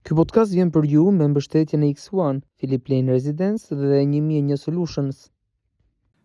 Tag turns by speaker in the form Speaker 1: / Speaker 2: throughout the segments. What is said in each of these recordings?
Speaker 1: Ky podcast vjen për ju me mbështetjen e X1, Philip Lane Residence dhe 1001 Solutions.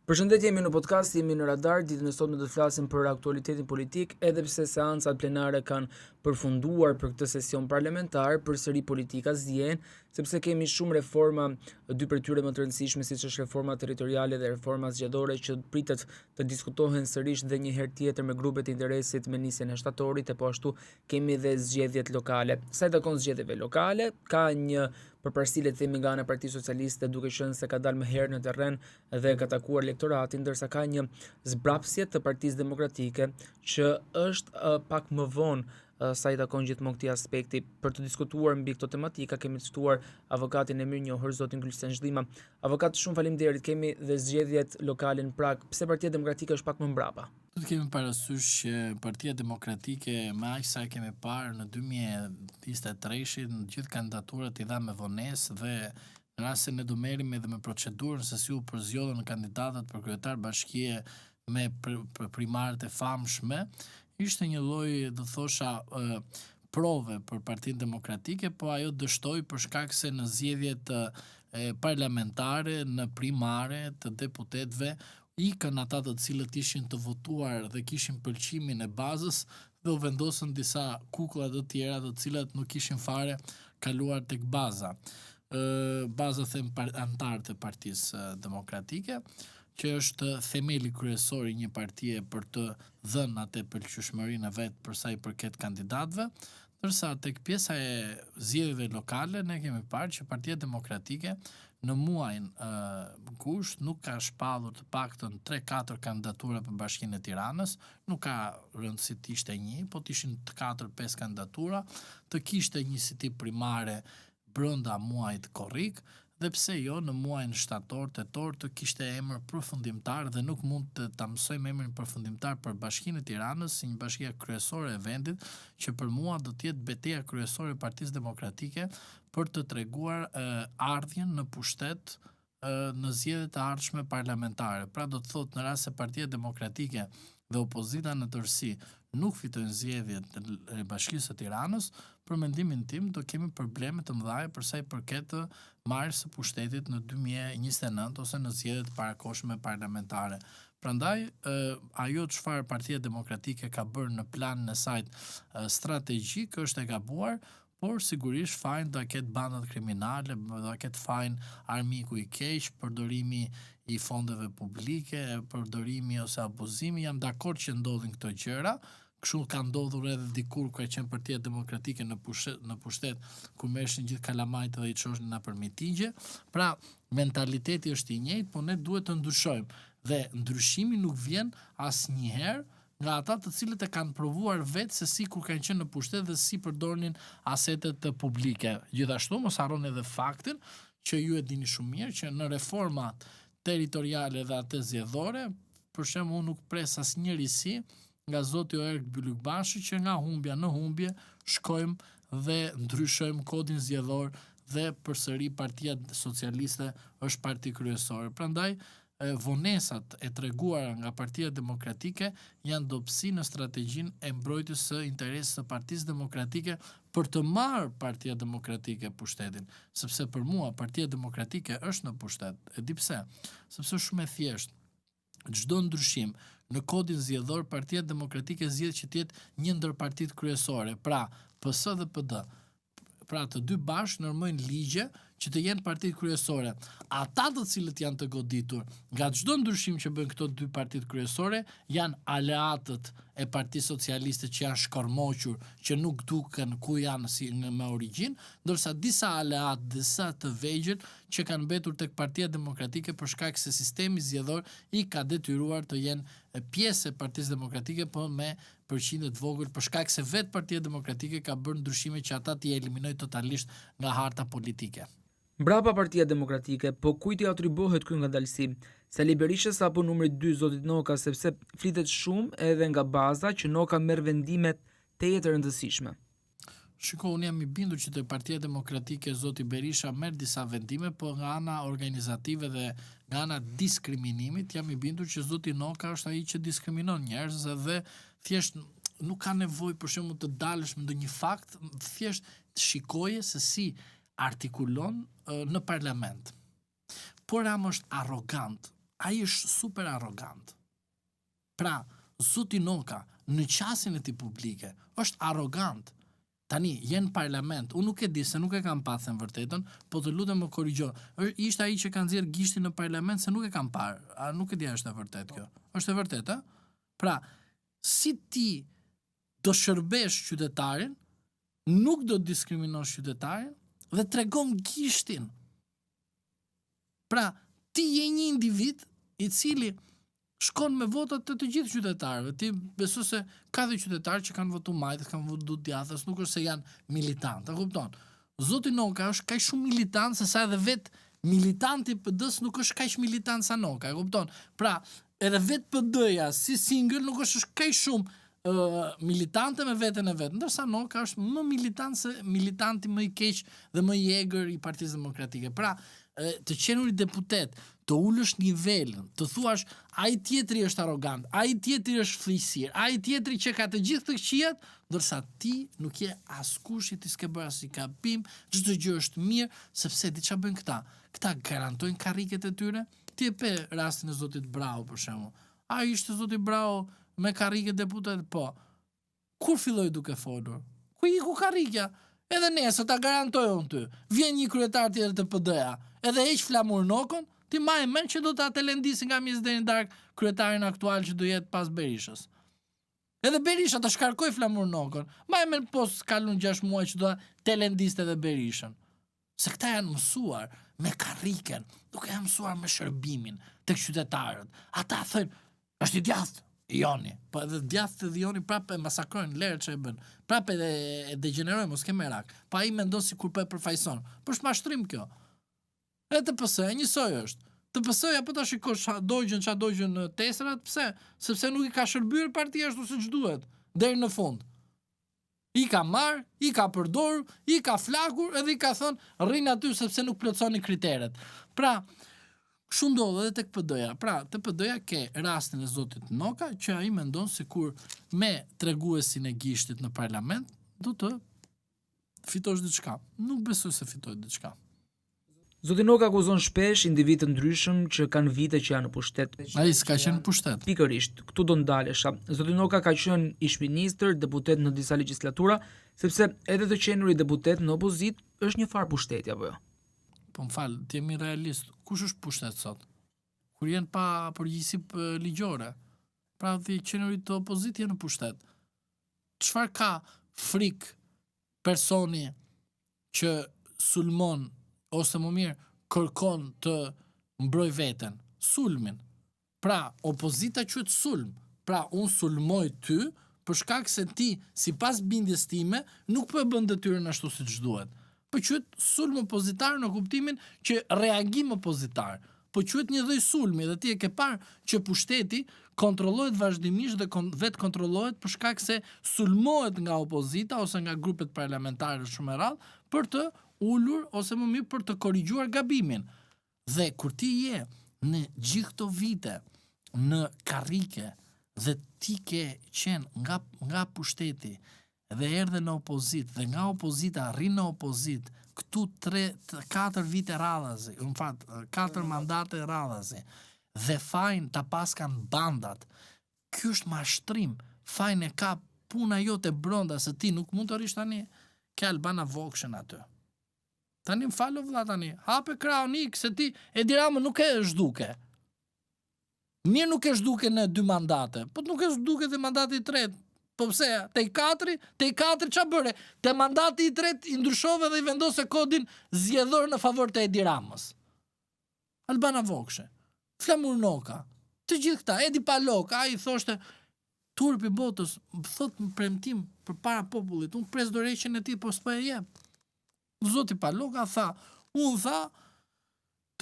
Speaker 2: Përshëndetje, jemi në podcast, jemi në radar. Ditën e sotme do të flasim për aktualitetin politik, edhe pse seancat plenare kanë përfunduar për këtë sesion parlamentar, përsëri politika zjen, sepse kemi shumë reforma, dy prej tyre më të rëndësishme, siç është reforma territoriale dhe reforma zgjedhore, që pritet të diskutohen sërish dhe një herë tjetër me grupet e interesit me nisjen e shtatorit, e po ashtu kemi dhe zgjedhjet lokale. Sa i takon zgjedhjeve lokale, ka një përparësi le të themi nga ana e Partisë Socialiste, duke qenë se ka dalë më herë në terren dhe ka takuar elektoratin, ndërsa ka një zbrapsje të Partisë Demokratike që është pak më vonë sa i takon gjithmonë këtij aspekti. Për të diskutuar mbi këto tematika kemi të ftuar avokatin e mirënjohur zotin Gylsen Zhdima. Avokat, shumë faleminderit. Kemi dhe zgjedhjet lokale në Prag. Pse Partia Demokratike është pak më mbrapa?
Speaker 3: Do të kemi parasysh që Partia Demokratike me aq sa kemi parë në 2023 në gjithë kandidaturat i dha me vonesë dhe në rast se ne do merrim edhe me procedurën se si u përzgjodhen kandidatët për kryetar bashkie me primarët e famshme, ishte një lloj, do thosha, prove për Partinë Demokratike, po ajo dështoi për shkak se në zgjedhjet parlamentare, në primare të deputetëve ikën ata të cilët ishin të votuar dhe kishin pëlqimin e bazës dhe u vendosën disa kukulla të tjera të cilat nuk kishin fare kaluar tek baza. Baza them antarët e Partisë Demokratike, që është themeli kryesor i një partie për të dhënë atë pëlqyeshmërinë e vet për sa i përket kandidatëve, ndërsa tek pjesa e zgjedhjeve lokale ne kemi parë që Partia Demokratike në muajin gusht nuk ka shpallur të paktën 3-4 kandidatura për Bashkinë e Tiranës, nuk ka rëndësi të ishte një, po të ishin 4-5 kandidatura, të kishte një si tip primare brenda muajit korrik, dhe pse jo në muajin shtator, tetor të kishte emër përfundimtar dhe nuk mund të ta mësojmë emrin përfundimtar për Bashkinë e Tiranës si një bashkia kryesore e vendit, që për mua do të jetë betejë kryesore e Partisë Demokratike për të treguar ardhjen në pushtet në zgjedhjet e ardhshme parlamentare. Pra do të thotë në rast se Partia Demokratike dhe opozita në tërësi nuk fitojnë zgjedhjet e Bashkisë së Tiranës, për mendimin tim do kemi probleme të mëdha për sa i përket marrjes së pushtetit në 2029 ose në zgjedhjet parakohshme parlamentare. Prandaj ajo çfarë Partia Demokratike ka bërë në planin e saj strategjik është e gabuar, por sigurisht fajin do ketë bandat kriminale, do ketë fajin armiku i keq, përdorimi i fondeve publike, përdorimi ose abuzimi. Jam dakord që ndodhin këto gjëra. Kështu ka ndodhur edhe dikur kur ka qenë Partia Demokratike në pushtet ku merreshin gjithë kalamajt dhe i çoshnin nëpër mitingje. Pra, mentaliteti është i njëjtë, por ne duhet të ndryshojmë. Dhe ndryshimi nuk vjen asnjëherë nga ata të cilët e kanë provuar vetë se si kur kanë qenë në pushtet dhe si përdornin asetet publike. Gjithashtu mos harroni edhe faktin që ju e dini shumë mirë që në reformat territoriale dhe atë zgjedhore, për shembull, unë nuk pres asnjëri nga zoti Oerg Bylykbashi që nga humbja në humbje shkojmë dhe ndryshojmë kodin zgjedhor dhe përsëri Partia Socialiste është parti kryesore. Prandaj vonesat e treguara nga Partia Demokratike janë dobësi në strategjinë e mbrojtjes së interesit të Partisë Demokratike për të marrë Partia Demokratike pushtetin, sepse për mua Partia Demokratike është në pushtet. E di pse? Sepse është shumë e thjeshtë. Çdo ndryshim në kodin zgjedhor, Partia Demokratike zgjedh që të jetë një ndër partitë kryesore, pra PS dhe PD. Pra të dy bashkë normojnë ligje që të jenë partitë kryesore. Ata të cilët janë të goditur nga çdo ndryshim që bëjnë këto dy partitë kryesore janë aleatët e Partisë Socialiste që janë shkormoqur, që nuk duken ku janë si me origjinë, ndërsa disa aleat, disa të vegjël që kanë mbetur tek Partia Demokratike për shkak se sistemi zgjedhor i ka detyruar të jenë pjesë e Partisë Demokratike, po me përqindje të vogël për shkak se vetë Partia Demokratike ka bërë ndryshime që ata t'i eliminojnë totalisht nga harta politike.
Speaker 2: Mbrapa Partia Demokratike, po kujt i atribuohet ky ngadalësi? Sali Berishës apo numri 2 zotit Noka, sepse flitet shumë edhe nga baza që Noka merr vendime teje të rëndësishme.
Speaker 3: Shiko, unë jam i bindur që te Partia Demokratike zoti Berisha merr disa vendime, po nga ana organizative dhe nga ana diskriminimit jam i bindur që zoti Noka është ai që diskriminon njerëz dhe thjesht nuk ka nevojë për shembull të dalësh me ndonjë fakt, thjesht shikoje se si artikulon në parlament. Por Rama është arrogant. Ai është super arrogant. Pra, zoti Noka në qasjen e tij publike është arrogant. Tani, jenë parlament, unë nuk e di se nuk e kam pasën vërtetën, po të lutem më korrigjo. Ishte ai që ka nxjerr gishtin në parlament se nuk e kam parë. A nuk e di a është e vërtet kjo? Është e vërtetë, ë? Pra, si ti do shërbesh qytetarin, nuk do diskriminosh qytetarin dhe tregon gishtin. Pra, ti je një individ i cili shkon me votat të gjithë qytetarëve. Ti beso se ka dhe qytetarë që kanë votu majtës, kanë votu djathës, nuk është se janë militantë, e kupton? Zoti Noka është kaq shumë militant se sa edhe vetë militanti PD-s nuk është kaq militant sa Noka, e kupton? Pra, edhe vetë PD-ja si single nuk është kaq shumë militante me veten e vet, ndërsa Noka është më militant se militanti më i keq dhe më i egër i Partisë Demokratike. Pra, të qenuri deputet, të ulësh nivelin, të thuash ai tjetri është arrogant, ai tjetri është flisir, ai tjetri që ka të gjithë të këqijat, ndërsa ti nuk je askush që ti s'ke bërë asnjë gabim, çdo gjë është mirë, sepse di çfarë bën këta. Këta garantojnë karriket e tyre. Ti e pe rastin e zotit Brau për shembull. Ai ishte zoti Brau me karrike deputet, po. Kur filloi duke folur? Ku iku karrikja? Edhe nesër ta garantoj unë ty. Vjen një kryetar tjetër të PD-ja, edhe heq Flamur Nokën, ti ma e mend që do ta telendisi nga Miz deri dark kryetarin aktual që do jetë pas Berishës. Edhe Berisha ta shkarkoi Flamur Nokën. Ma e mend pos kalon 6 muaj që do ta telendiste edhe Berishën. Se këta janë mësuar me karriken, nuk janë mësuar me shërbimin tek qytetarët. Ata thënë, është i djathtë. Joni, po edhe djathtë dhe Joni prapë e masakrojnë lerë që e bën. Prapë e degenerojnë, mos ke merak. Pa ai mendon si kur po e përfaqëson. Po është mashtrim kjo. E TPS-ja njësoj është. TPS-ja po ta shikosh ç'a dogjën tesrat, pse? Sepse nuk i ka shërbyer partia ashtu siç duhet deri në fund. I ka marr, i ka përdorur, i ka flakur edhe i ka thënë rrin aty sepse nuk plotësoni kriteret. Pra, kështu ndodh edhe tek PD-ja. Pra, te PD-ja ke rastin e zotit Noka, që ai mendon sikur me treguesin e gishtit në parlament do të fitosh diçka. Nuk besoj se fitoj diçka.
Speaker 2: Zoti Noka akuzon shpesh individ të ndryshëm që kanë vite që janë në pushtet.
Speaker 3: Ai s'ka qenë në pushtet.
Speaker 2: Pikërisht, këtu do ndalesha. Zoti Noka ka qenë ish-ministër, deputet në disa legjislatura, sepse edhe të qenuri deputet në opozit është një farë pushteti apo jo?
Speaker 3: Po m'fal, ti jemi realist. Kush është pushtet sot? Kur janë pa përgjegjësi ligjore. Pra ti qenurit të opozit janë në pushtet. Çfarë ka frik personi që sulmon ose më mirë kërkon të mbroj veten? Sulmin. Pra, opozita quhet sulm. Pra, unë sulmoj ty për shkak se ti, sipas bindjes time, nuk po e bën detyrën ashtu siç duhet. Po quhet sulm opozitar në kuptimin që reagim opozitar. Po quhet një lloj sulmi dhe ti e ke parë që pushteti kontrollohet vazhdimisht dhe vetë kontrollohet për shkak se sulmohet nga opozita ose nga grupet parlamentare shumë e rrallë për të ulur ose më mirë për të korrigjuar gabimin. Dhe kur ti je në gjithë këto vite në karrike dhe ti ke qenë nga pushteti dhe erdhe në opozit dhe nga opozita rrin në opozit këtu 4 vite radhazi, në fakt 4 mandate radhazi dhe fajin ta paskan bandat. Ky është mashtrim. Fajin e ka puna jote brenda se ti nuk mund të rish tani ke Albana Vokshën aty. Tani më falo vlla tani. Hape krahun ik se ti Edi Rama nuk e zhduke. Mirë nuk e zhduke në 2 mandate, po nuk e zhduke dhe mandati i tretë. Po pse? Te i katri ç'a bëre? Te mandati i tretë i ndryshove dhe i vendose kodin zgjedhor në favor të Edi Ramës. Albana Vokshë, Flamur Noka, të gjithë këta, Edi Palok, ai thoshte turpi botës, thot më premtim përpara popullit, unë pres dorëheqjen e tij, po s'po e jep. Zoti Paloka tha, unë tha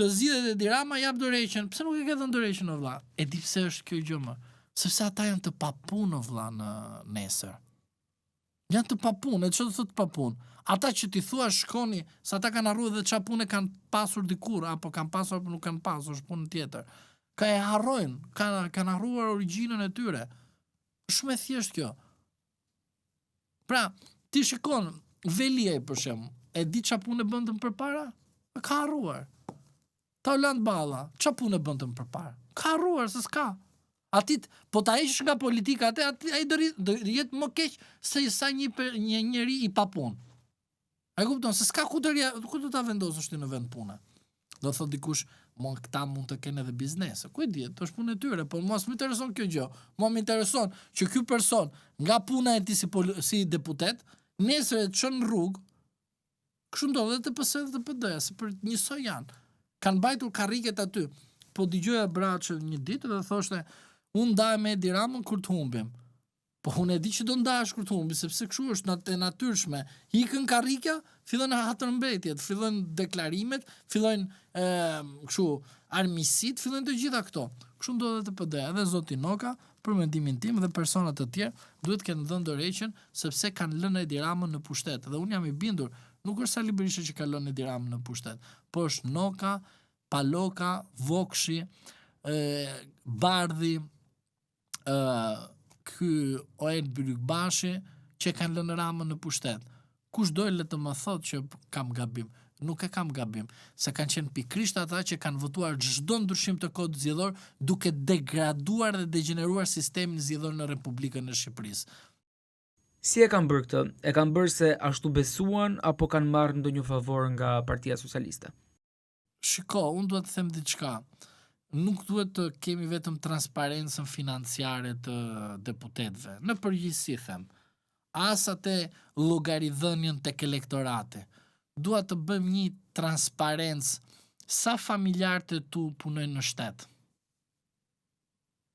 Speaker 3: të zgjidhet Edi Rama, jap dorëheqjen. Pse nuk e ke dhënë dorëheqjen o vlla? E di pse është kjo gjë më? Sepse ata janë të papunë vlla në nesër. Janë të papunë, e çfarë do thotë papunë? Ata që ti thua shkoni, se ata kanë harruar dhe çfarë pune kanë pasur dikur, apo kanë pasur apo nuk kanë pasur, është punë tjetër. Ka e harrojnë, kanë harruar origjinën e tyre. Shumë e thjeshtë kjo. Pra, ti shikon, Veliaj për shembull, e di çfarë punë bëndën përpara? Ka harruar. Taulant Balla, çfarë punë bëndën përpara? Ka harruar se s'ka. Atit, po ta heqësh nga politika atë, ai do jetë më keq se sa një njeri i pa punë. Ai kupton se s'ka ku do ta vendosësh ti në vend pune. Do thot dikush, këta mund të kenë edhe biznese. Ku e di, është punë e tyre, por mua s'më intereson kjo gjë. Mua më intereson që ky person nga puna e tij si deputet, nesër të çon në rrugë, kështu ndodhet të PS dhe të PD-ja, se për njësoj janë. Kanë mbajtur karriket aty. Po dëgjoja Braçë një ditë dhe thoshte, unë ndaj me Edi Ramën kur të humbim. Po unë e di që do ndahesh kur të humbi, sepse kështu është e natyrshme. Ikën karrika, fillojnë hatërmbetjet, fillojnë deklarimet, fillojnë kështu armiqësit, fillojnë të gjitha këto. Kështu ndodhet të PD, edhe zoti Noka, për mendimin tim dhe personat të tjerë, duhet të kenë dhënë dorëheqjen sepse kanë lënë Edi Ramën në pushtet. Dhe unë jam i bindur, nuk është Sali Berisha që ka lënë Edi Ramën në pushtet, por është Noka, Paloka, Vokshi, Bardhi, ky Oed Brygbashi që kanë lënë Ramën në pushtet. Kush dojë le të më thotë që kam gabim? Nuk e kam gabim, se kanë qenë pikrisht ata që kanë votuar çdo ndryshim të kodit zgjedhor duke degraduar dhe degeneruar sistemin zgjedhor në Republikën e Shqipërisë.
Speaker 2: Si e kanë bërë këtë? E kanë bërë se ashtu besuan apo kanë marrë ndonjë favor nga Partia Socialiste?
Speaker 3: Shiko, unë duhet të them diçka. Nuk duhet të kemi vetëm transparencën financiare të deputetëve. Në përgjithësi them, as atë llogaridhënien tek elektorati. Dua të bëjmë një transparencë sa familjarët e tu punojnë në shtet.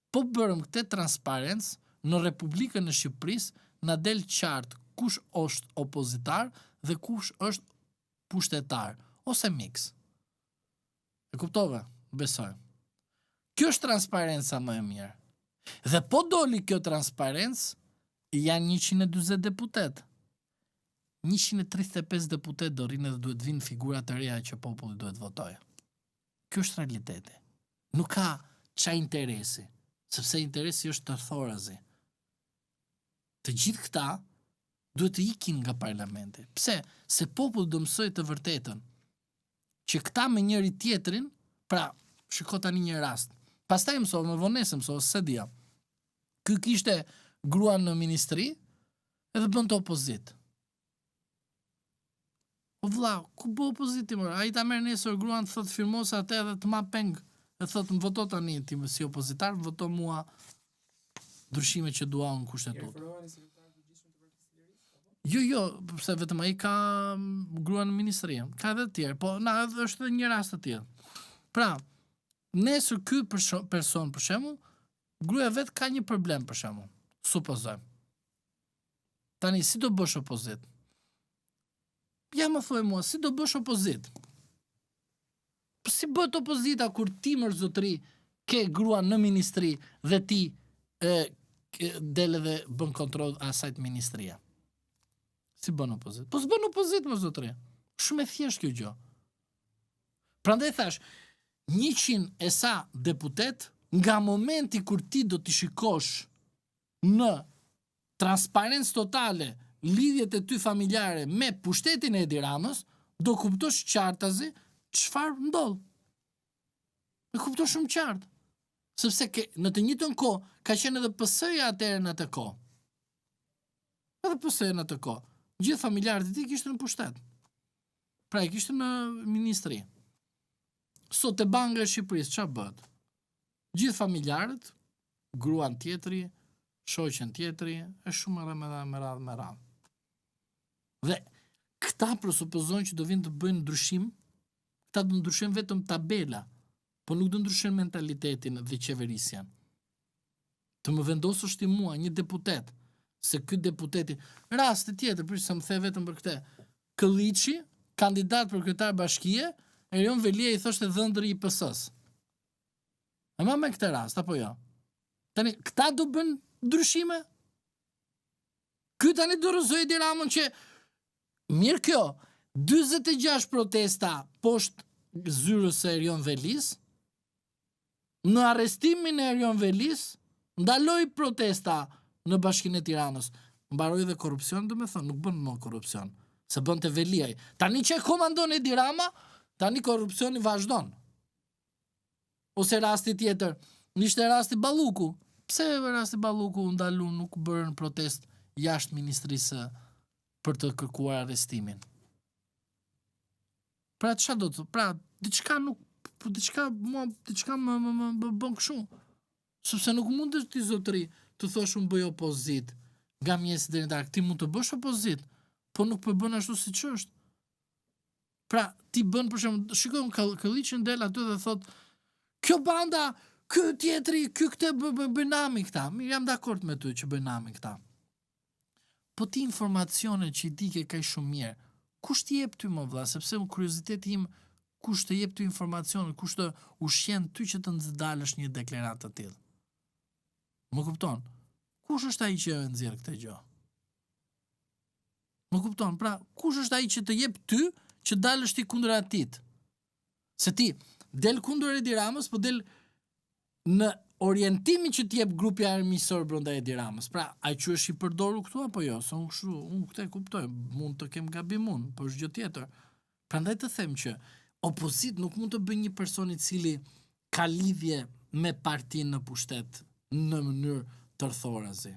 Speaker 3: Po bërëm këtë transparencë në Republikën e Shqipërisë, na del qartë kush është opozitar dhe kush është pushtetar ose mix. E kuptove? Besoj. Kjo është transparenca më e mirë. Dhe po doli kjo transparencë, janë 140 deputet. 135 deputet do rinë dhe duhet vinë figura të reja që populli duhet votojë. Kjo është realiteti. Nuk ka qa interesi, sepse interesi është tërthorazi. Të gjithë këta duhet të ikin nga parlamenti. Pse? Se populli do mësoj të vërtetën. Që këta me njëri tjetrin, pra, shiko tani një rast. Pastaj mësoj, me vonesë mësoj, se dia. Ky kishte gruan në ministri, edhe bën të opozit. O vlla, ku bë opoziti më? Ai ta merr nesër gruan, thot firmos atë edhe të ma peng. E thot më voto tani ti si opozitar, më voto mua ndryshime që dua në kushtetut. Jo, pse vetëm ai ka gruan në ministri. Ka edhe të tjerë, po na është edhe një rast të tillë. Pra, nesër ky person për shembull, gruaja vet ka një problem për shembull. Supozojmë. Tani si do bësh opozit? Ja më thuaj mua, si do bësh opozit? Si bëhet opozita kur ti mër zotri ke grua në ministri dhe ti dele dhe bën kontroll asajt ministria? Si bën opozit? Po s'bën opozit më zotri. Shumë e thjesht kjo gjë. Prandaj thash, 100 e sa deputet nga momenti kur ti do t'i shikosh në transparencë totale lidhjet e ty familjare me pushtetin e Edi Ramës, do kuptosh qartazi çfarë ndodh. E kuptosh shumë qartë. Sepse në të njëjtën kohë ka qenë edhe PS-ja atëherë në atë kohë. Edhe PS-ja në atë kohë. Gjithë familjarët e tij kishte në pushtet. Pra e kishte në ministri. Sot e Banka e Shqipërisë çfarë bëhet? Gjithë familjarët, gruan tjetri, shoqen tjetri, është shumë me radhë. Dhe këta presupozojnë që do vinë të bëjnë ndryshim, këta do ndryshojnë vetëm tabela, po nuk do ndryshojnë mentalitetin dhe qeverisjen. Të më vendosësh ti mua një deputet, se ky deputeti, rast tjetër, për që se më the vetëm për këte, Këlliçi, kandidat për kryetar bashkie, Erion Velia i thoshte dhëndëri i PS-s. E ma me këtë rast, apo jo? Tani, këta do bën ndryshime? Ky tani do rrëzoj Edi Ramën që mirë kjo, 46 protesta poshtë zyrës e Erion Velis, në arrestimin e Erion Velis, ndaloi protesta në Bashkinë e Tiranës. Mbaroi dhe korrupsion, do me thonë, nuk bën më korrupsion. se bënte veliaj. Tani që komandon Edi Rama, tani korrupsioni vazhdon. Ose rasti tjetër, ishte rasti Balluku. Pse rasti Balluku ndalu nuk bërën protest jashtë ministrisë për të kërkuar arrestimin? Pra ç'a do të, pra diçka më bën kështu. Sepse nuk mund të ti zotëri të thosh unë bëj opozit nga mjesi deri në darkë, ti mund të bësh opozit, po nuk po bën ashtu siç është. Pra ti bën për shembull, shikoj Këlliçin del aty dhe thot kjo banda, ky tjetri, ky këtë bënami këta. Mirë, jam dakord me ty që bënami këta. Po ti informacione që i dike kaq shumë mirë, kush t'i jep ty më vlla, sepse kurioziteti im, kush të jep ty informacione, kush të ushqen ty që të nxdalësh një deklaratë të tillë. Më kupton? Kush është ai që nxjerr këtë gjë? Më kupton? Pra, kush është ai që të jep ty që dalësh ti kundër atit? Se ti del kundër Edi Ramës, po del në orientimin që t'jep grupi armiqësor brenda Edi Ramës. Pra, ai që është i përdorur këtu apo jo? Se unë këtë e kuptoj, mund të kem gabim unë, por është gjë tjetër. Prandaj të them që opozit nuk mund të bëjë një person i cili ka lidhje me partinë në pushtet në mënyrë tërthorazi.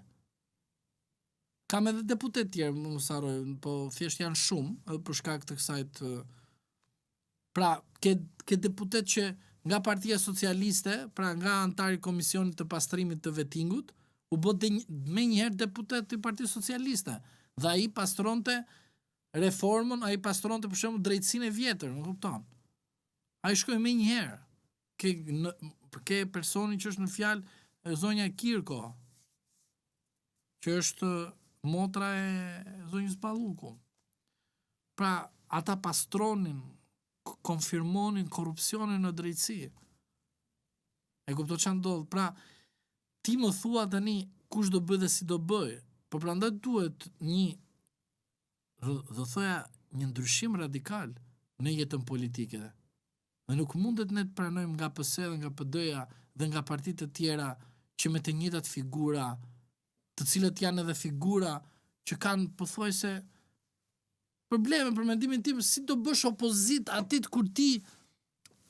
Speaker 3: Kam edhe deputet tjerë, më mos harroj, po thjesht janë shumë, edhe për shkak të kësaj të. Pra, ke deputet që nga Partia Socialiste, pra nga antari Komisionit të Pastrimit të Vettingut, u bë me njëherë deputet i Partisë Socialiste. Dhe ai pastronte reformën, ai pastronte për shembull drejtësinë e vjetër, më kupton? Ai shkoi me njëherë. Ke personi që është në fjalë zonja Kirko, që është motra e zonjës Balluku. Pra, ata pastronin, konfirmonin korrupsionin në drejtësi. E kupto ç'a ndodh? Pra, ti më thua tani kush do bëj dhe si do bëj. Po prandaj duhet do thoya një ndryshim radikal në jetën politike. Dhe nuk mundet ne të pranojmë nga PS dhe nga PD-ja dhe nga partitë të tjera që me të njëjtat figura, të cilët janë edhe figura që kanë pothuajse probleme për mendimin tim, si do bësh opozit atit kur ti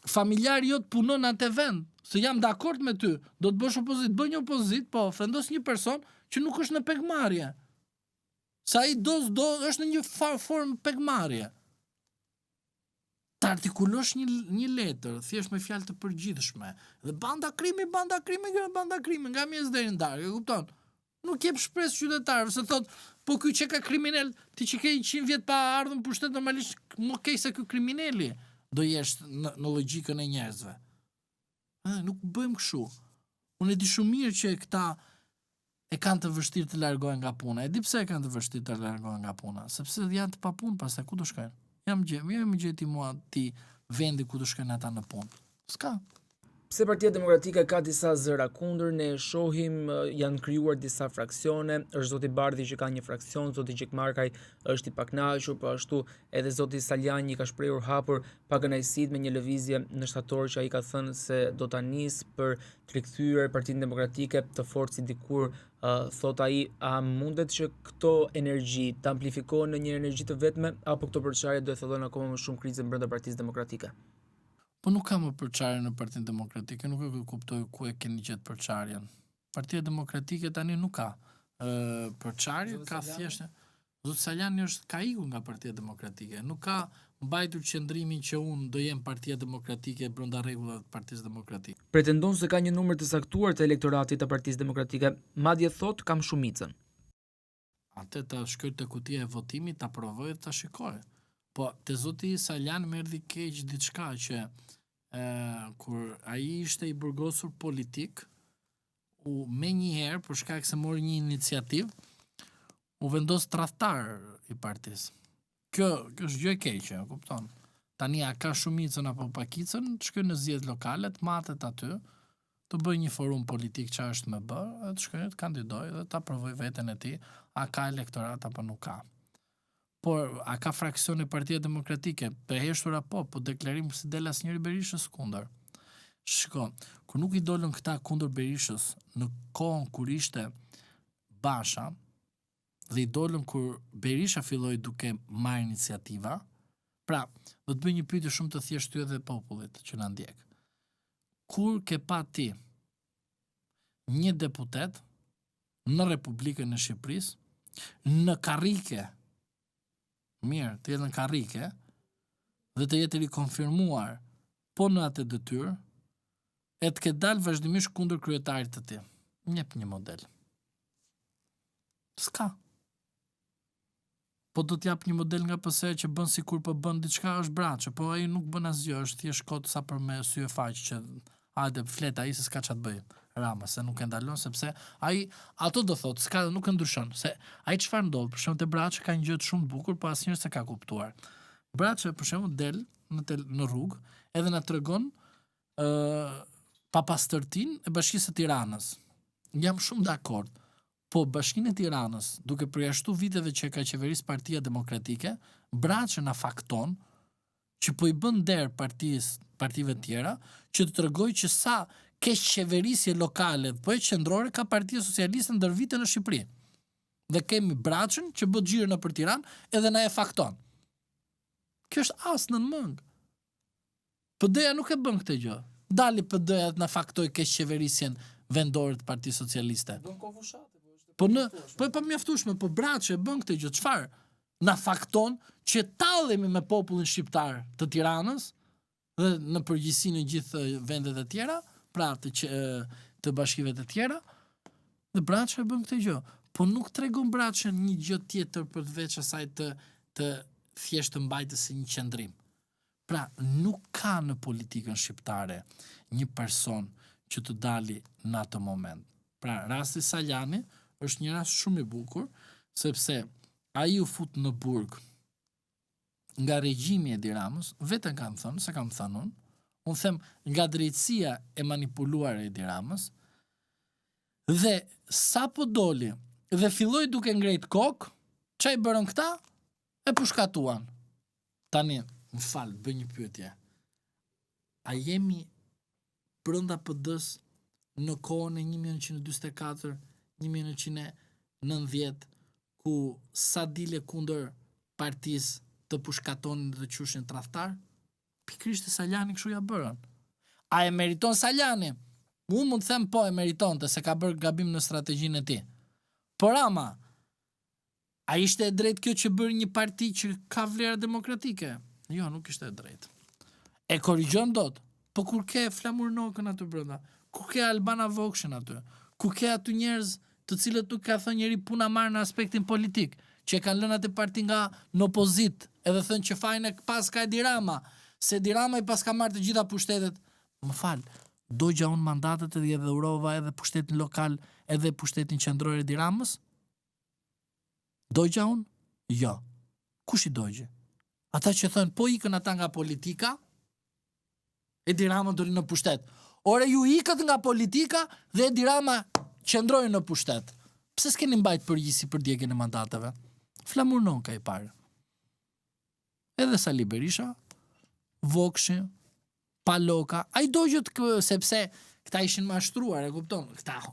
Speaker 3: familjar jot punon atë vend. Se jam dakord me ty, do të bësh opozit, bëj një opozit, po ofendos një person që nuk është në pegmarrje. Sa ai do është në një formë pegmarrje. Të artikulosh një letër, thjesht me fjalë të përgjithshme, dhe banda krimi, nga mjes deri në darkë, e kupton? Nuk jep shpresë qytetarëve, se thot, po ky që ka kriminal, ti që ke 100 vjet pa ardhur në pushtet, normalisht më keq se ky kriminali do jesh në logjikën e njerëzve. Nuk bëjmë kështu. Unë e di shumë mirë që këta e kanë të vështirë të largohen nga puna. E di pse e kanë të vështirë të largohen nga puna, sepse janë të papunë, pastaj ku do shkojnë? Jam gjeti mua ti vendi ku do shkojnë ata në punë. S'ka.
Speaker 2: Pse Partia Demokratike ka disa zëra kundër, ne shohim janë krijuar disa fraksione, është zoti Bardhi që ka një fraksion, zoti Gjekmarkaj është i pakënaqur, po ashtu edhe zoti Saljani ka shprehur hapur pakënaqësitë me një lëvizje në shtator që ai ka thënë se do ta nisë për të rikthyer Partinë Demokratike të fortë si dikur. Thot ai, a mundet që këto energji të amplifikohen në një energji të vetme, apo këto përçarje do të thellojnë akoma më shumë krizën brenda Partisë Demokratike?
Speaker 3: Po nuk ka më përçarje në Partinë Demokratike, nuk e kuptoj ku e keni gjetë përçarjen. Partia Demokratike tani nuk ka përçarje, ka thjesht. Zoti Saljani ka ikur nga Partia Demokratike, nuk ka mbajtur qëndrimin që unë do jem Partia Demokratike brenda rregullave të Partisë Demokratike.
Speaker 2: Pretendon se ka një numër të saktuar të elektoratit të Partisë Demokratike, madje thot kam shumicën.
Speaker 3: Atë ta shkoj te kutia e votimit, ta provoj dhe ta shikoj. Po te zoti Saljani më erdhi keq diçka që kur ai ishte i burgosur politik, u me njëherë për shkak se mori një iniciativë, u vendos tradhtar i partisë. Kjo është gjë e keqe, kupton? Tani a ka shumicën apo pakicën, të shkojë në zgjedhje lokale, të matet aty, të bëj një forum politik që është më bë, të shkojë të kandidojë dhe ta provoj veten e tij, a ka elektorat apo nuk ka. Por a ka fraksione Partia Demokratike të heshtura po deklarim se del asnjëri Berishës kundër. Shiko, kur nuk i dolën këta kundër Berishës në kohën kur ishte Basha, dhe i dolën kur Berisha filloi duke marrë iniciativa. Pra, do të bëj një pyetje shumë të thjeshtë ty edhe popullit që na ndjek. Kur ke pa ti një deputet në Republikën e Shqipërisë, në karrike, mirë, të jetë në karrike, dhe të jetë rikonfirmuar po në atë detyrë, e të ketë dalë vazhdimisht kundër kryetarit të tij. Njep një model. S'ka. Po do t'jap një model nga PS që bën sikur po bën diçka, është braçë, po ai nuk bën asgjë, është thjesht kot sa për me sy e faq që hajde flet ai se s'ka ç'a të bëj. Rama se nuk e ndalon sepse ai ato do thotë, s'ka nuk e ndryshon, se ai çfarë ndodh, për shembull te braçë ka një gjë shumë të bukur, po asnjëherë s'e ka kuptuar. Braçë për shembull del në rrugë edhe na tregon papastërtinë e Bashkisë së Tiranës. Jam shumë dakord. Po Bashkinë e Tiranës, duke përjashtu viteve që ka qeverisë Partia Demokratike, braçë na fakton që po i bën der partive tjera, që të tregoj që sa keq qeverisje lokale, po e qendrore ka Partia Socialiste ndër vite në Shqipëri. Dhe kemi braçën që bë xhiro nëpër Tiranë edhe na e fakton. Kjo është as në mëng. PD-ja nuk e bën këtë gjë. Dali PD-ja na faktoi keq qeverisjen vendore të Partisë Socialiste. Po pa mjaftueshme, po braçë e bën këtë gjë. Çfarë? Na fakton që tallemi me popullin shqiptar të Tiranës dhe në përgjithësi në gjithë vendet e tjera, pra të bashkive të tjera, dhe braçë e bën këtë gjë. Po nuk tregon braçën një gjë tjetër përveç asaj të thjesht të mbajtës si një qendrim. Pra, nuk ka në politikën shqiptare një person që të dali në atë moment. Pra, rasti Sajani është një rast shumë i bukur, sepse ai u fut në burg nga regjimi i Edi Ramës, vetëm kam thënë, se kam thënë unë them nga drejtësia e manipuluar e Edi Ramës, dhe sa po doli dhe filloi duke ngrejt kokë, çai bërën këta? E pushkatuan. Tani, më fal, bëj një pyetje. A jemi brenda PD-s në kohën e 1944, 1990, ku sa dile kundër partisë të pushkatonin dhe të qyshin tradhtar? Pikërisht e Sajani kështu ja bërën. A e meriton Sajani? Unë mund të them po e meritonte se ka bërë gabim në strategjinë e tij. Por ama, a ishte e drejtë kjo që bërë një parti që ka vlera demokratike? Jo, nuk ishte e drejtë. E korrigjon dot? Po kur ke Flamur Nokën aty brenda, kur ke Albana Vokshin aty, kur ke aty njerëz të cilët nuk ka thënë njëri puna marrë në aspektin politik, që e kanë lënë atë parti nga në opozit, edhe thënë që fajnë pas ka Edi Rama, se Edi Rama i pas ka marrë të gjitha pushtetet. Më fal, dogja unë mandatet edhe dhurova edhe pushtetin lokal edhe pushtetin qendror Edi Ramës? Dogja unë? Jo. Kush i dogje? Ata që thënë po ikën ata nga politika, Edi Rama doli në pushtet. Ore ju ikët nga politika dhe Edi Rama qëndrojnë në pushtet. Pse s'keni mbajt përgjithësi për djegjen e mandateve? Flamur Noka i parë. Edhe Sali Berisha, Vokshi, Paloka, ai dogjët sepse këta ishin mashtruar, e kupton?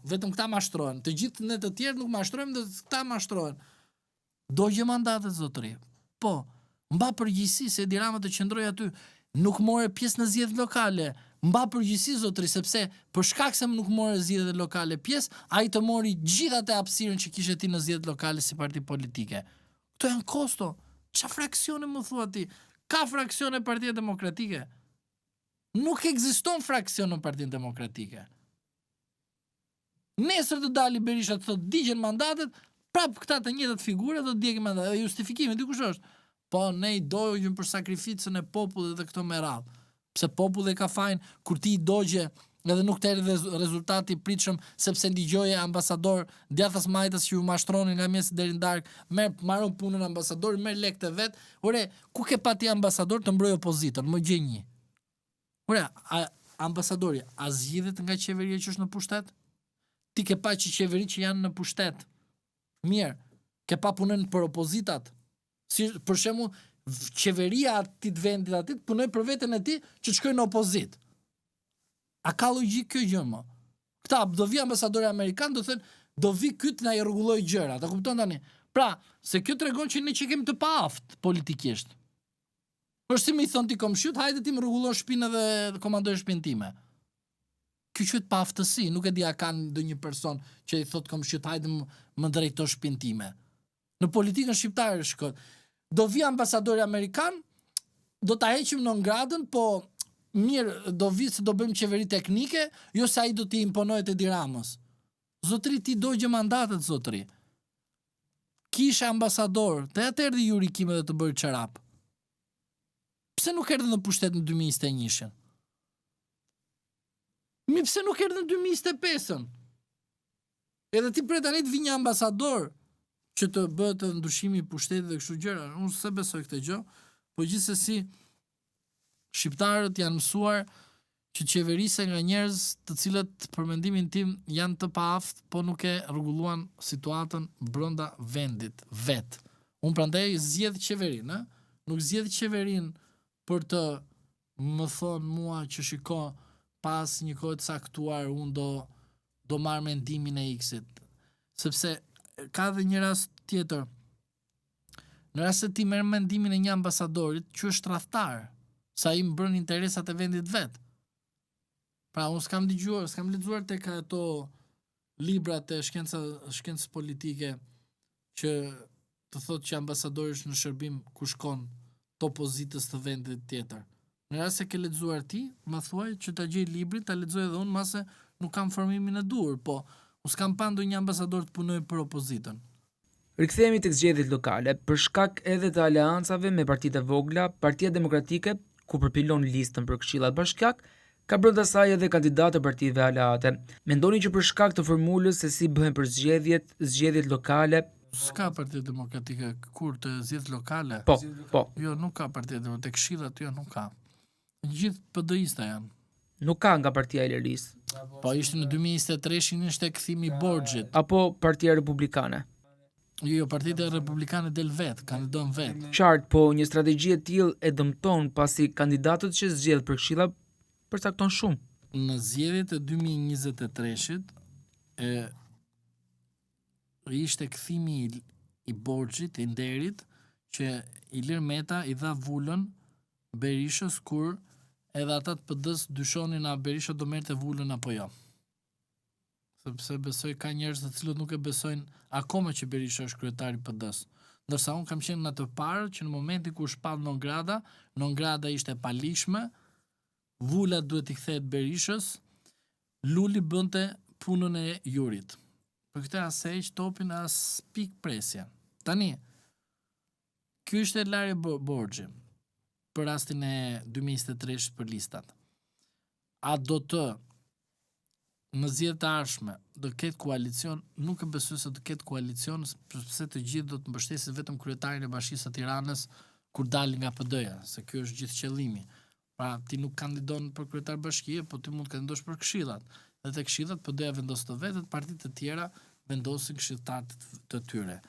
Speaker 3: Vetëm këta mashtrohen. Të gjithë ne të tjerë nuk mashtrohen, dhe këta mashtrohen. Dogje mandatet zotëri. Po, mba përgjithësi se Edi Rama të qëndroj aty, nuk more pjesë në zgjedhje lokale. Mba përgjithësi zotëri, sepse për shkak se nuk more zgjedhje lokale pjesë, ai të mori gjithë atë hapësirën që kishte ti në zgjedhje lokale si parti politike. Këto janë kosto. Çfarë fraksione më thua ti? Ka fraksione Partia Demokratike? Nuk ekziston fraksion në Partinë Demokratike. Nesër të dali Berisha të thotë digjen mandatet, prap këta të njëjtat figura do të djegin mandatet. Dhe justifikimi dikush është, po ne i dogjëm për sakrificën e popullit dhe këto me radhë. Pse populli ka fajin kur ti i dogje edhe nuk të erdhi rezultati i pritshëm, sepse ndigjoje ambasador djathtas majtas që ju mashtronin nga mjesi deri në darkë, marrën punën ambasadorit, merr lekët e vet. Ore, ku ke pati ambasador të mbrojë opozitën, më gjej një. Ore, ambasadori, a zgjidhet nga qeveria që është në pushtet? Ti ke pa që qeveri që janë në pushtet? Mirë, ke pa punën për opozitat? Si për shembull, qeveria aty të vendit aty punoi për veten e tij që të shkojë në opozit. A ka logjik kjo gjë më? Këta do vi ambasadori amerikan, do thënë do vi ky të na i rregulloj gjërat, e kupton tani? Pra, se kjo tregon që ne që kemi të paaft politikisht. Është si më i thon ti komshiut, hajde ti më rregullon shtëpinë dhe komandoj shtëpinë time. Kjo quhet paaftësi, nuk e di a kanë ndonjë person që i thot komshiut, hajde më drejto shtëpinë time. Në politikën shqiptare shkon. Do vi ambasadori amerikan, do ta heqim non gradën, po mirë, do vi se do bëjmë qeveri teknike, jo se ai do t'i imponohet Edi Ramës. Zotri, ti dogje mandatet, zotri. Kisha ambasador, të atë erdhi Juri Kime dhe të bërë çarap. Pse nuk erdhi në pushtet në 2021-shin? Pse nuk erdhi në 2025-ën? Edhe ti prej tani të vi një ambasador që të bëhet ndryshimi i pushtetit dhe kështu gjëra. Unë se besoj këtë gjë, po gjithsesi shqiptarët janë mësuar që qeverise nga njerëz të cilët për mendimin tim janë të paaft, po nuk e rregulluan situatën brenda vendit vet. Unë prandaj zgjedh qeverinë, nuk zgjedh qeverinë për të më thonë mua që shiko pas një kohë të caktuar unë do marr mendimin e X-it. Sepse ka dhe një rast tjetër. Në rast se ti merr mendimin e një ambasadorit që është tradhtar, sa i mbron interesat e vendit vet. Pra unë s'kam lexuar tek ato librat e shkencës politike që të thotë që ambasadori është në shërbim ku shkon të opozitës të vendit tjetër. Në rast se ke lexuar ti, më thuaj që ta gjej librin, ta lexoj edhe unë, mase nuk kam formimin e duhur, po unë s'kam pa ndonjë ambasador të punoj për opozitën.
Speaker 2: Rikthehemi tek zgjedhjet lokale. Për shkak edhe të aleancave me partitë e vogla, Partia Demokratike, ku përpilon listën për këshillat bashkiak, ka brenda saj edhe kandidatë të partive aleate. Mendoni që për shkak të formulës se si bëhen për zgjedhjet lokale,
Speaker 3: s'ka Partia Demokratike kur të zgjedhjet lokale?
Speaker 2: Po.
Speaker 3: Jo, nuk ka Partia Demokratike, tek këshillat jo nuk ka. Gjithë PD-ista janë.
Speaker 2: Nuk ka nga Partia e Lirisë.
Speaker 3: Po ishte në 2023-shin ishte kthimi i borxhit.
Speaker 2: Apo Partia Republikane.
Speaker 3: Jo, Partia Republikane del vet, kandidon vet.
Speaker 2: Qartë, po një strategji e tillë e dëmton pasi kandidatët që zgjedh për këshilla përcakton shumë.
Speaker 3: Në zgjedhjet e 2023-shit ishte kthimi i borxhit, i nderit, që Ilir Meta i dha vulën Berishës kur edhe ata të PD-s dyshonin a Berisha do merrte vulën apo jo. Sepse besoj ka njerëz të cilët nuk e besojnë akoma që Berisha është kryetari i PD-s. Ndërsa unë kam qenë në të parë që në momentin kur shpall Nongrada ishte palishme, vula duhet i kthehet Berishës, Luli bënte punën e Jurit. Për këtë as heq topin as pik presja. Tani, ky ishte larje borxhi për rastin e 2023 për listat. A do të në zgjedhjet e ardhshme do ketë koalicion? Nuk e besoj se do ketë koalicion, sepse të gjithë do të mbështesin vetëm kryetarin e Bashkisë së Tiranës kur dalin nga PD-ja, se ky është gjithë qëllimi. Pra ti nuk kandidon për kryetar bashkie, po ti mund të kandidosh për këshillat. Dhe te këshillat PD-ja vendos të vetë, partitë të tjera vendosin këshilltarët të tyre.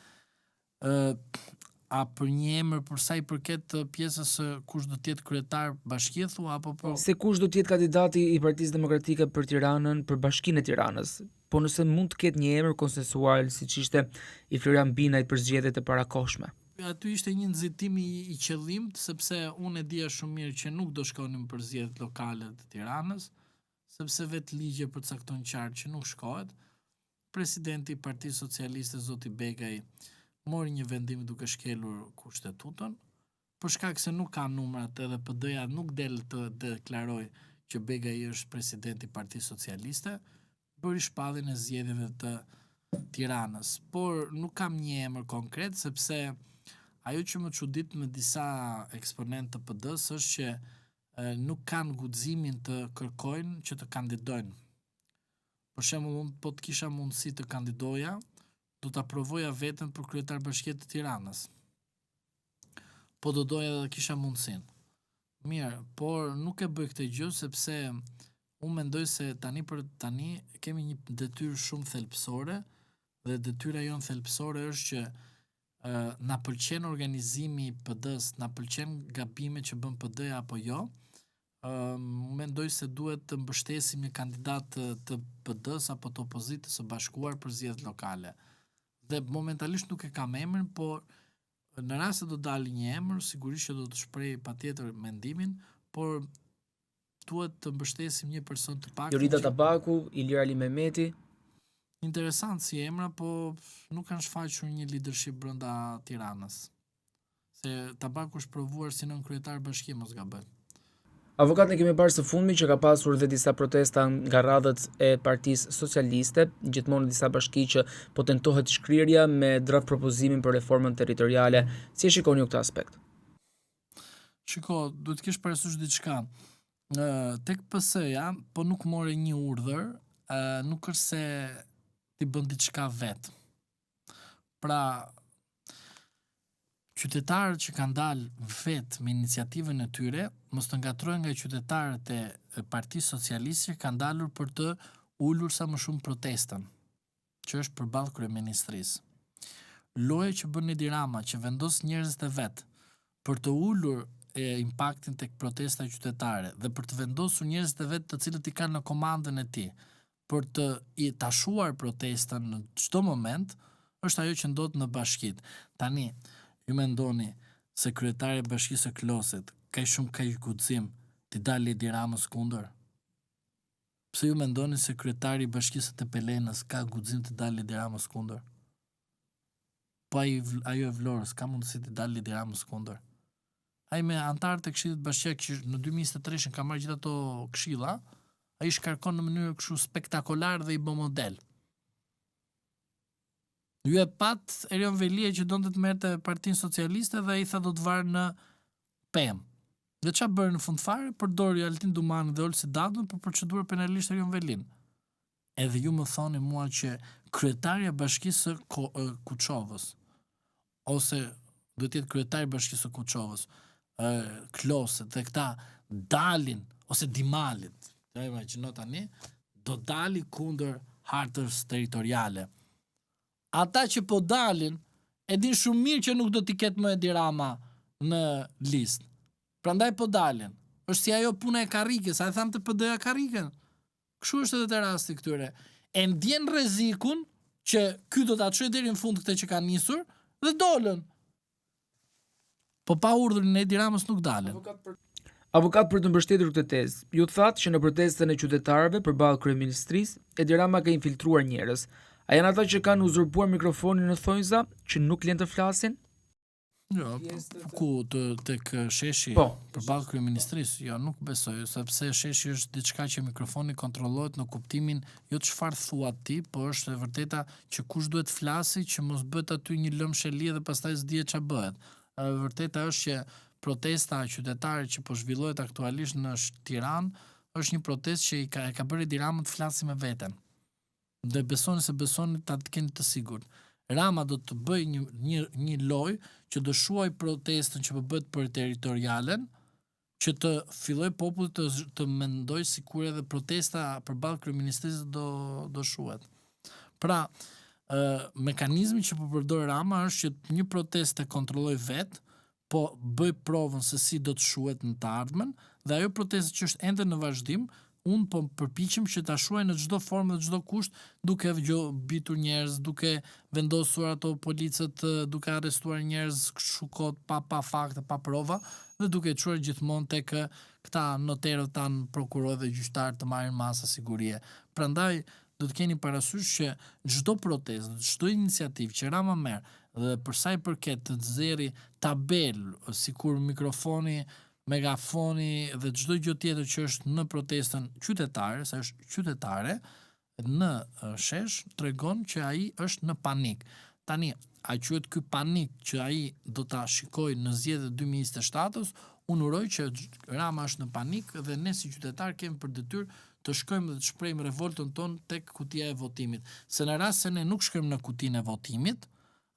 Speaker 3: A për një emër për sa i përket pjesës kush do të jetë kryetar bashkie thua apo po?
Speaker 2: Se kush do të jetë kandidati i Partisë Demokratike për Tiranën, për Bashkinë e Tiranës. Po nëse mund të ketë një emër konsensual siç ishte i Florian Binajt për zgjedhjet e parakohshme.
Speaker 3: Aty ishte një nxitim i qëllimt, sepse unë e dija shumë mirë që nuk do shkonim për zgjedhjet lokale të Tiranës, sepse vetë ligje përcakton qartë që nuk shkohet. Presidenti i Partisë Socialiste zoti Begaj mori një vendim duke shkelur kushtetutën, për shkak se nuk ka numrat edhe PD-ja nuk del të deklaroj që Begaj është presidenti i Partisë Socialiste, bëri shpalljen e zgjedhjeve të Tiranës. Por nuk kam një emër konkret, sepse ajo që më çudit me disa eksponentë të PD-s është që nuk kanë guximin të kërkojnë që të kandidojnë. Për shembull, unë po të kisha mundësi të kandidoja, do ta provoja veten për kryetar bashkie të Tiranës. Po do doja dhe kisha mundësinë. Mirë, por nuk e bëj këtë gjë sepse unë mendoj se tani kemi një detyrë shumë thelbësore dhe detyra jonë thelbësore është që na pëlqen organizimi i PD-s, na pëlqen gabimet që bën PD-ja apo jo. Mendoj se duhet të mbështesim një kandidat të PD-s apo të opozitës së bashkuar për zgjedhjet lokale. Dhe momentalisht nuk e kam emrin, por në rast se do dalë një emër, sigurisht që do të shpreh patjetër mendimin, por duhet të mbështesim një person të paktën.
Speaker 2: Jorita Tabaku, Ilir Ali Mehmeti.
Speaker 3: Interesant si emra, po nuk kanë shfaqur një leadership brenda Tiranës. Se Tabaku është provuar si nën kryetar bashkie, mos gaboj.
Speaker 2: Avokat, ne kemi parë së fundmi që ka pasur dhe disa protesta nga radhët e Partisë Socialiste, gjithmonë në disa bashki që po tentohet shkrirja me draft propozimin për reformën territoriale. Si e shikoni ju këtë aspekt?
Speaker 3: Shiko, duhet të kesh parasysh diçka. Tek PS-ja, po nuk more një urdhër, nuk është se ti bën diçka vet. Pra, qytetarët që kanë dalë vetë me iniciativën e tyre, mos të ngatrohen nga qytetarët e Partisë Socialiste që kanë dalur për të ulur sa më shumë protestën, që është përballë kryeministrisë. Loja që bën Edi Rama, që vendos njerëzit e vet për të ulur impaktin tek protesta qytetare dhe për të vendosur njerëzit e vet të cilët i kanë në komandën e tij për të i tashuar protestën në çdo moment, është ajo që ndodh në bashkitë. Tani, ju mendoni se kryetari i bashkisë së Klosit ka shumë guxim të dalë Edi Ramës kundër? Pse ju mendoni se kryetari i bashkisë të Pelenës ka guxim të dalë Edi Ramës kundër? Po ajo e Vlorës ka mundësi të dalë Edi Ramës kundër? Ai me antarët e Këshillit Bashkiak që në 2023 ka marrë gjithë ato këshilla, ai shkarkon në mënyrë kështu spektakolar dhe i bë model. Ju e pat Erion Velia që donte të merrte Partinë Socialiste dhe ai tha do të varë në pemë. Dhe çfarë bëri në fund fare? Përdori Altin Dumani dhe Olsi Dadën për procedurë penalisht Erion Velin. Edhe ju më thoni mua që kryetari i bashkisë së Kuçovës ose duhet të jetë kryetari i bashkisë së Kuçovës, Kloset dhe këta dalin ose Dimalit, ja imagjino tani, do dali kundër hartës territoriale. Ata që po dalin e din shumë mirë që nuk do t'i ketë më Edi Rama në listë. Prandaj po dalin. Është si ajo puna e karrikës, a e tham të PD-ja karrikën. Kështu është edhe te rasti këtyre. E ndjen rrezikun që ky do ta çojë deri në fund këtë që ka nisur dhe dolën. Po pa urdhrin e Edi Ramës nuk dalën.
Speaker 2: Avokat, për të mbështetur këtë tezë, ju thatë që në protestën e qytetarëve përballë kryeministrisë, Edi Rama ka infiltruar njerëz. A janë ata që kanë uzurpuar mikrofonin në thonjza, që nuk lën të flasin?
Speaker 3: Jo, ku tek sheshi përballë kryeministrisë, jo, nuk besoj, sepse sheshi është diçka që mikrofoni kontrollohet në kuptimin jo çfarë thua ti, po është e vërteta që kush duhet flasi që mos bëhet aty një lëmë sheli dhe pastaj s'dihet ç'a bëhet. E vërteta është që protesta qytetare që po zhvillohet aktualisht në Tiranë është një protestë që e ka bërë Edi Rama të flasë me veten. Dhe besoni se besoni ta të keni të sigurt. Rama do të bëj një lojë që do shuaj protestën që po bëhet për territorialen, që të filloj populli të mendoj sikur edhe protesta përballë kryeministrisë do shuhet. Pra, mekanizmi që po përdor Rama është që një protestë e kontrolloj vet, po bëj provën se si do të shuhet në të ardhmen, dhe ajo protestë që është ende në vazhdim, unë po përpiqem që ta shuaj në çdo formë dhe çdo kusht, duke bitur njerëz, duke vendosur ato policët, duke arrestuar njerëz shukot pa fakte, pa prova, dhe duke çuar gjithmonë tek këta noterët tan, prokurorë dhe gjyqtarë të marrin masa sigurie. Prandaj do të keni parasysh që çdo protestë, çdo iniciativë që Rama merr dhe për sa i përket të nxjerrë tabelë, sikur mikrofoni, megafoni dhe çdo gjë tjetër që është në protestën qytetare, sa është qytetare, në shesh tregon që ai është në panik. Tani, a quhet ky panik që ai do ta shikojë në zgjedhjet 2027-s? Unë uroj që Rama është në panik dhe ne si qytetar kemi për detyrë të shkojmë dhe të shprehim revoltën tonë tek kutia e votimit. Se në rast se ne nuk shkojmë në kutinë e votimit,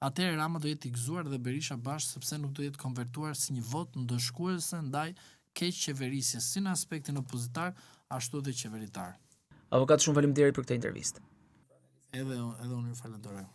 Speaker 3: atëherë Rama do jetë i gëzuar dhe Berisha bashkë, sepse nuk do jetë konvertuar si një vot ndëshkuese ndaj keq qeverisjes, si në aspektin opozitar, ashtu edhe qeveritar.
Speaker 2: Avokat, shumë faleminderit për këtë intervistë.
Speaker 3: Edhe unë ju falenderoj.